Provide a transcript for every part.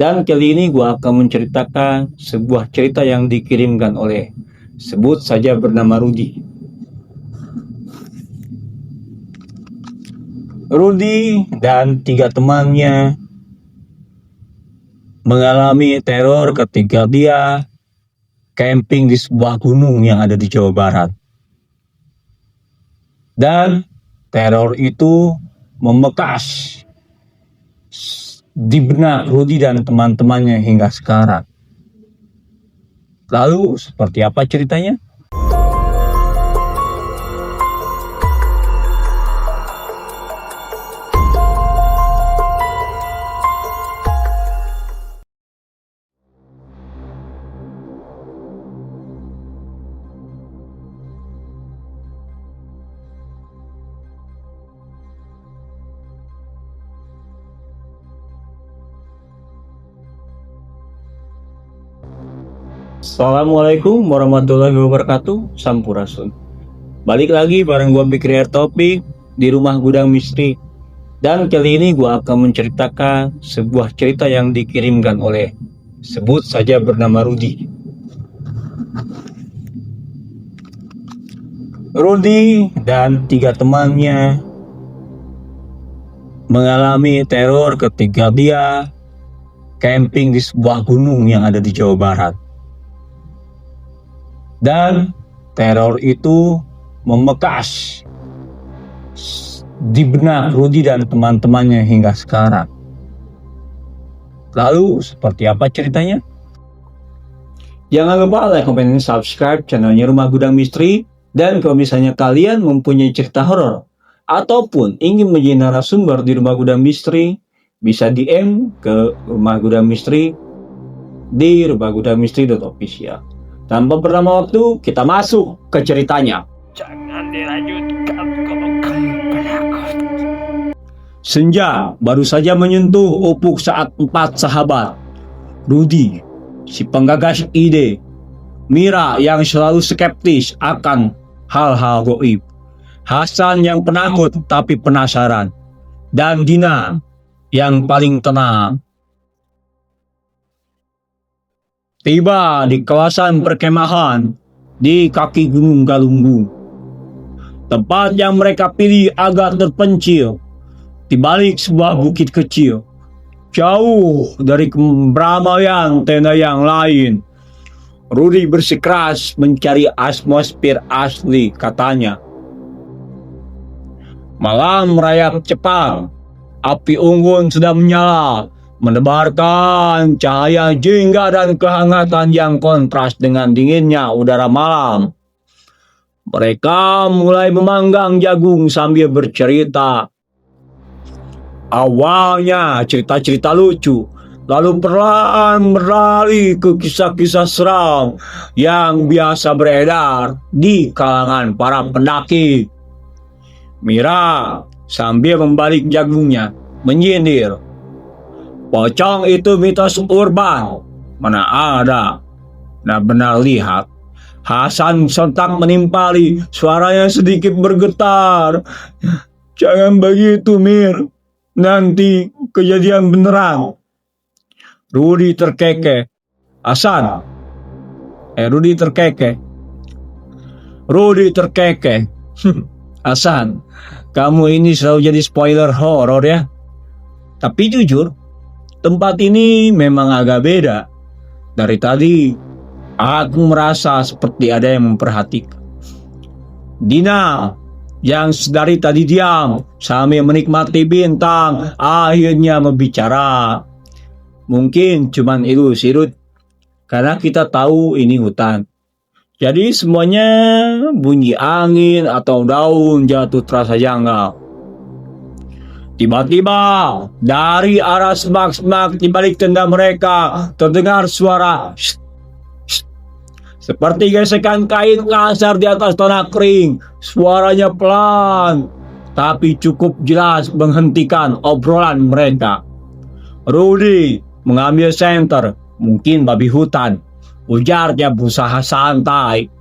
Dan kali ini gue akan menceritakan sebuah cerita yang dikirimkan oleh, sebut saja bernama Rudi. Rudi dan 3 temannya mengalami teror ketika dia camping di sebuah gunung yang ada di Jawa Barat. Dan teror itu membekas di benak Rudi dan teman-temannya hingga sekarang. Lalu seperti apa ceritanya? Assalamualaikum warahmatullahi wabarakatuh. Sampurasun. Balik lagi bareng gue Bikri Topik di rumah gudang misteri. Dan kali ini gue akan menceritakan sebuah cerita yang dikirimkan oleh, sebut saja bernama Rudi. Rudi dan 3 temannya mengalami teror ketika dia camping di sebuah gunung yang ada di Jawa Barat. Dan teror itu membekas di benak Rudi dan teman-temannya hingga sekarang. Lalu seperti apa ceritanya? Jangan lupa like, comment, dan subscribe channelnya Rumah Gudang Misteri. Dan kalau misalnya kalian mempunyai cerita horor ataupun ingin menjadi narasumber di Rumah Gudang Misteri, bisa DM ke Rumah Gudang Misteri di rumahgudangmisteri.official. Tanpa berlama waktu, kita masuk ke ceritanya. Jangan dilanjutkan kalau kamu penakut. Senja baru saja menyentuh ufuk saat 4 sahabat, Rudi, si penggagas ide, Mira yang selalu skeptis akan hal-hal gaib, Hasan yang penakut tapi penasaran, dan Dina yang paling tenang. Tiba di kawasan perkemahan di kaki Gunung Galunggung. Tempat yang mereka pilih agak terpencil di balik sebuah bukit kecil, jauh dari keramaian tenda yang lain. Rudi bersikeras mencari atmosfer asli, katanya. Malam merayap cepat, api unggun sudah menyala, menebarkan cahaya jingga dan kehangatan yang kontras dengan dinginnya udara malam. Mereka mulai memanggang jagung sambil bercerita. Awalnya cerita-cerita lucu, lalu perlahan berlari ke kisah-kisah seram yang biasa beredar di kalangan para pendaki. Mira sambil membalik jagungnya menyindir, "Pocong itu mitos urban, mana ada." Nah, benar lihat. Hasan sontak menimpali, suaranya sedikit bergetar. "Jangan begitu, Mir. Nanti kejadian beneran." Rudi terkekeh. Rudi terkekeh. "Hasan, kamu ini selalu jadi spoiler horor ya. Tapi jujur, tempat ini memang agak beda. Dari tadi, aku merasa seperti ada yang memperhatikan." Dina, yang dari tadi diam sambil menikmati bintang, akhirnya berbicara. "Mungkin cuman ilusi, Rud. Karena kita tahu ini hutan. Jadi semuanya bunyi angin atau daun jatuh terasa janggal." Tiba-tiba dari arah semak-semak di balik tenda mereka terdengar suara shh, shh, seperti gesekan kain kasar di atas tanah kering. Suaranya pelan tapi cukup jelas menghentikan obrolan mereka. Rudi mengambil senter. "Mungkin babi hutan," ujarnya berusaha santai.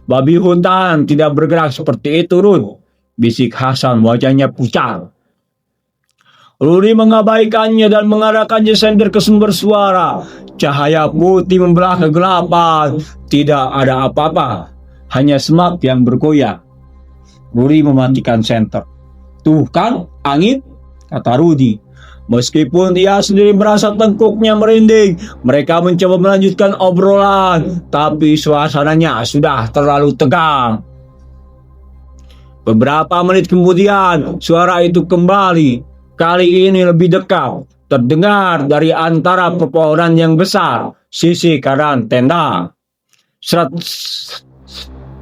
"Babi hutan tidak bergerak seperti itu, Rud," bisik Hasan, wajahnya pucat. Rudy mengabaikannya dan mengarahkannya senter ke sumber suara. Cahaya putih membelah kegelapan. Tidak ada apa-apa, hanya semak yang bergoyang. Rudy mematikan senter. Tuh kan, angin, kata Rudy. Meskipun ia sendiri merasa tengkuknya merinding, mereka mencoba melanjutkan obrolan, tapi suasananya sudah terlalu tegang. Beberapa menit kemudian, suara itu kembali. Kali ini lebih dekat, terdengar dari antara pepohonan yang besar, sisi kanan tenda. Seret,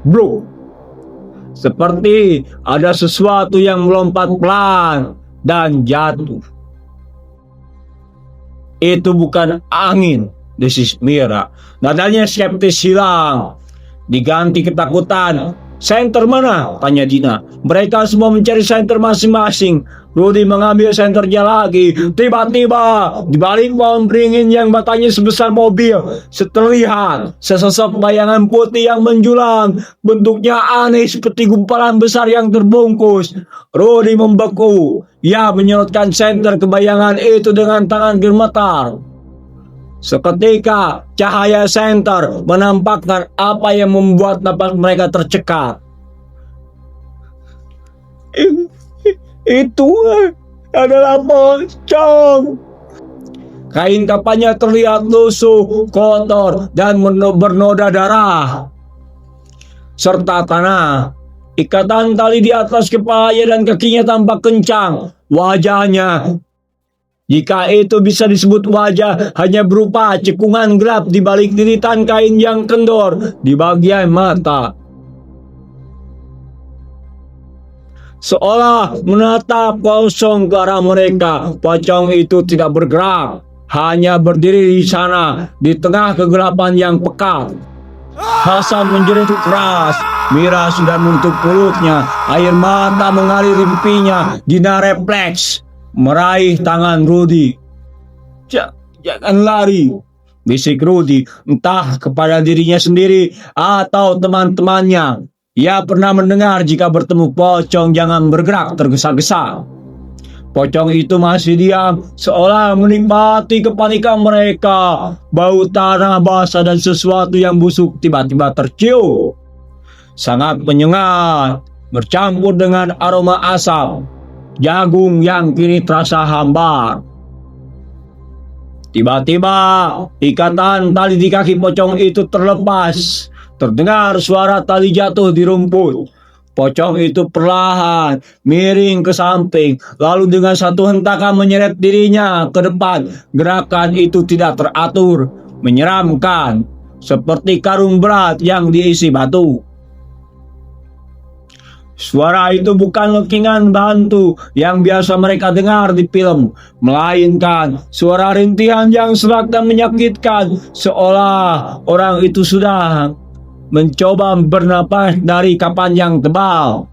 bro. Seperti ada sesuatu yang melompat pelan dan jatuh. Itu bukan angin, desis Mira. Nadanya skeptis hilang, diganti ketakutan. Senter mana? Tanya Dina. Mereka semua mencari senter masing-masing. Rudy mengambil senternya lagi. Tiba-tiba di balik pohon beringin yang batangnya sebesar mobil, terlihat sesosok bayangan putih yang menjulang. Bentuknya aneh seperti gumpalan besar yang terbungkus. Rudy membeku. Ia menyerotkan senter ke bayangan itu dengan tangan gemetar. Seketika cahaya senter menampakkan apa yang membuat napas mereka tercekat. Itu adalah pocong. Kain kapannya terlihat lusuh, kotor, dan bernoda darah serta tanah. Ikatan tali di atas kepalanya dan kakinya tampak kencang. Wajahnya, jika itu bisa disebut wajah, hanya berupa cekungan gelap di balik lilitan kain yang kendor di bagian mata. Seolah menatap kosong ke arah mereka, pocong itu tidak bergerak, hanya berdiri di sana di tengah kegelapan yang pekat. Hasan menjerit keras. Mira sudah menutup mulutnya, air mata mengalir di pipinya. Dina refleks meraih tangan Rudy. Jangan lari, bisik Rudy, entah kepada dirinya sendiri atau teman-temannya. Ia pernah mendengar jika bertemu pocong jangan bergerak tergesa-gesa. Pocong itu masih diam, seolah menikmati kepanikan mereka. Bau tanah basah dan sesuatu yang busuk tiba-tiba tercium. Sangat menyengat, bercampur dengan aroma asap. Jagung yang kini terasa hambar. Tiba-tiba ikatan tali di kaki pocong itu terlepas. Terdengar suara tali jatuh di rumput. Pocong itu perlahan miring ke samping, lalu dengan satu hentakan menyeret dirinya ke depan. Gerakan itu tidak teratur, menyeramkan, seperti karung berat yang diisi batu. Suara itu bukan lekingan hantu yang biasa mereka dengar di film, melainkan suara rintihan yang serak dan menyakitkan, seolah orang itu sudah mencoba bernapas dari kapan yang tebal.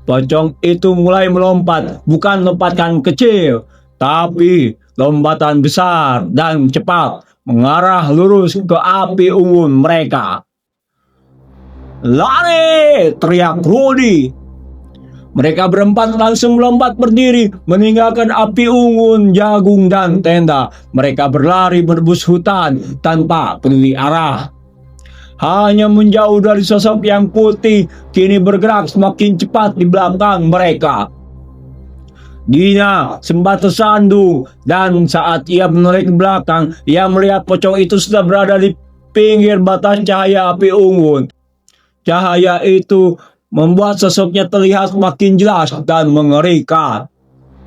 Pocong itu mulai melompat, bukan lompatan kecil, tapi lompatan besar dan cepat, mengarah lurus ke api unggun mereka. Lari! Teriak Rudy. Mereka berempat langsung melompat berdiri, meninggalkan api unggun, jagung, dan tenda. Mereka berlari menembus hutan tanpa peduli arah. Hanya menjauh dari sosok yang putih, kini bergerak semakin cepat di belakang mereka. Dina sempat tersandung, dan saat ia menoleh ke belakang, ia melihat pocong itu sudah berada di pinggir batas cahaya api unggun. Cahaya itu membuat sosoknya terlihat semakin jelas dan mengerikan.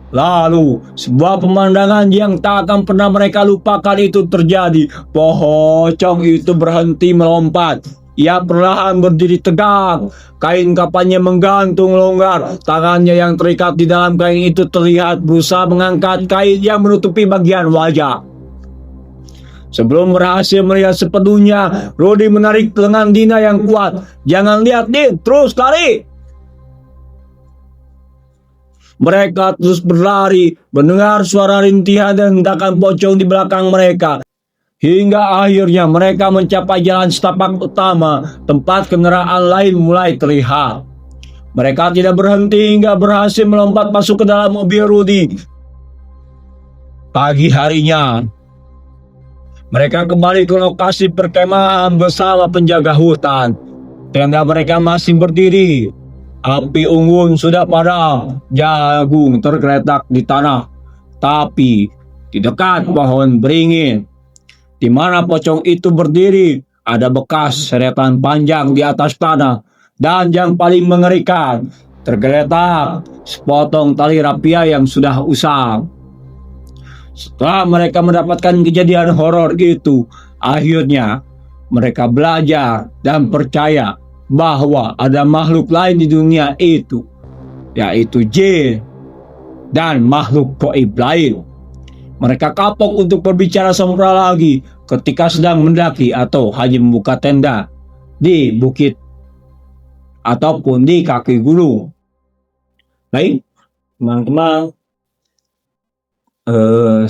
Lalu, sebuah pemandangan yang tak akan pernah mereka lupakan itu terjadi. Pocong itu berhenti melompat. Ia perlahan berdiri tegak. Kain kapannya menggantung longgar. Tangannya yang terikat di dalam kain itu terlihat berusaha mengangkat kain yang menutupi bagian wajah. Sebelum berhasil melihat sepenuhnya, Rudy menarik lengan Dina yang kuat. Jangan lihat, Din, terus lari. Mereka terus berlari, mendengar suara rintihan dan hentakan pocong di belakang mereka. Hingga akhirnya mereka mencapai jalan setapak utama, tempat kendaraan lain mulai terlihat. Mereka tidak berhenti hingga berhasil melompat masuk ke dalam mobil Rudy. Pagi harinya, mereka kembali ke lokasi perkemahan bersama penjaga hutan. Tenda mereka masih berdiri. Api unggun sudah padam. Jagung tergeletak di tanah. Tapi di dekat pohon beringin, di mana pocong itu berdiri, ada bekas seretan panjang di atas tanah. Dan yang paling mengerikan, tergeletak sepotong tali rapia yang sudah usang. Setelah mereka mendapatkan kejadian horor itu, akhirnya mereka belajar dan percaya bahwa ada makhluk lain di dunia itu, yaitu jin dan makhluk gaib lain. Mereka kapok untuk berbicara semula lagi ketika sedang mendaki atau hanya membuka tenda di bukit ataupun di kaki gunung. Baik, teman-teman,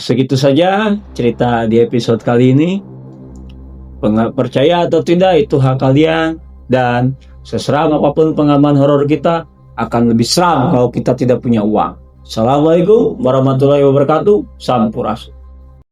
segitu saja cerita di episode kali ini. Percaya atau tidak itu hak kalian, dan seseram apapun pengalaman horor kita, akan lebih seram kalau kita tidak punya uang. Assalamualaikum warahmatullahi wabarakatuh. Sampurasun.